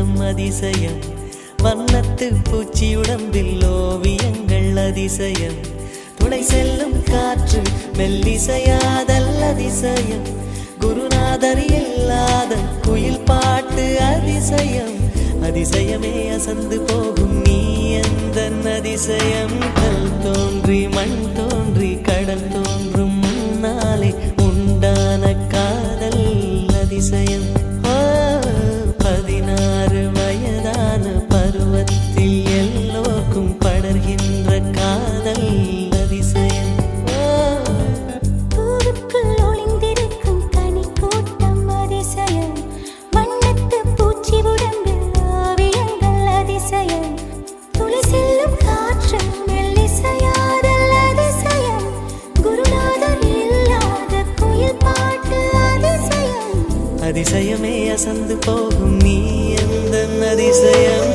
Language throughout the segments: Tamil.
கூட்டம் அதிசயம் வண்ணத்து பூச்சி உடம்பில் ஓவியங்கள் அதிசயம் துளை செல்லும் காற்று மெல்லிசையாதல் அதிசயம் குருநாதர் இல்லாத குயில் பாட்டு அதிசயம் அதிசயமே அசந்து போகும் நீ எந்த அதிசயம் கல் தோன்றி மண் தோன்றி கடல் தோன்றும் முன்னாலே உண்டான காதல் அதிசயம் 16 வயதான பருவத்தில் எல்லோருக்கும் படர்கின்ற காதல் அதிசயம் பூவுக்குள் ஒளிந்திருக்கும் கனி கூட்டம் அதிசயம் வண்ணத்து பூச்சி உடம்பில் ஓவியங்கள் அதிசயம் துளி செல்லும் காற்று மெல்லிசையாதல் அதிசயம் குருநாதர் இல்லாத குயில் பாட்டு அதிசயம் அதிசயமே அசந்து போகும் நீ எந்த அதிசயம்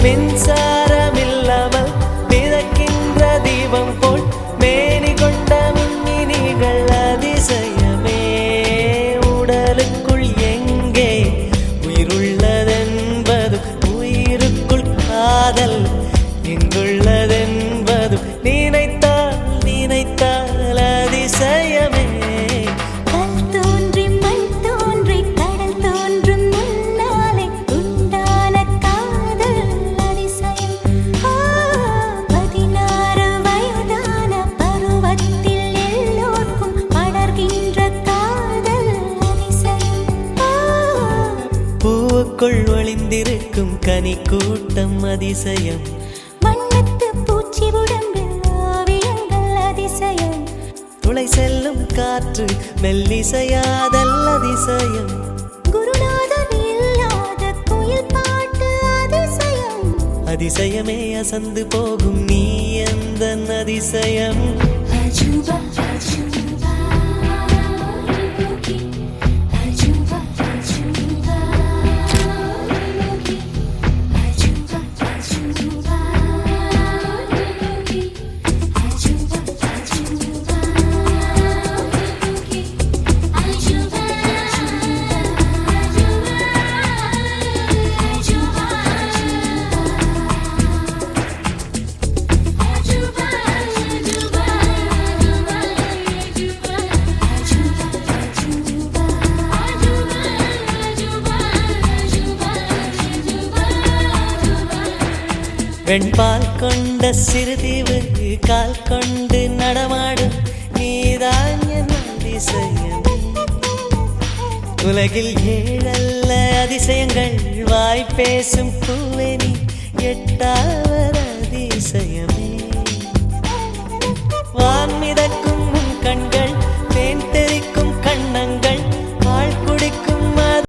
மின்சாரமில்லாமல் மிதக்கின்ற தீபம் போல் மேனி கொண்ட மின்மினிகள் அதிசயமே உடலுக்குள் எங்கே உயிருள்ளதென்பது உயிருக்குள் காதல் எங்குள்ளதென்பது நினைத்தால் நினைத்தால் அதிசயமே பூவுக்குள் ஒளிந்திருக்கும் கனி கூட்டம் அதிசயம் வண்ணத்து பூச்சி உடம்பில் ஓவியங்கள் அதிசயம் துளை செல்லும் காற்று மெல்லிசையாதல் அதிசயம் குருநாதர் இல்லாத குயில் பாட்டு அதிசயம் அதிசயமே அசந்து போகும் நீ எந்த அதிசயம் அஜூபா அஜூபா வெண்பால் கொண்ட சிறுதீவு கால் கொண்டு நடமாடும் நீதான் என் அதிசயம் உலகில் 7 அதிசயங்கள் வாய் பேசும் பூவே நீ 8வது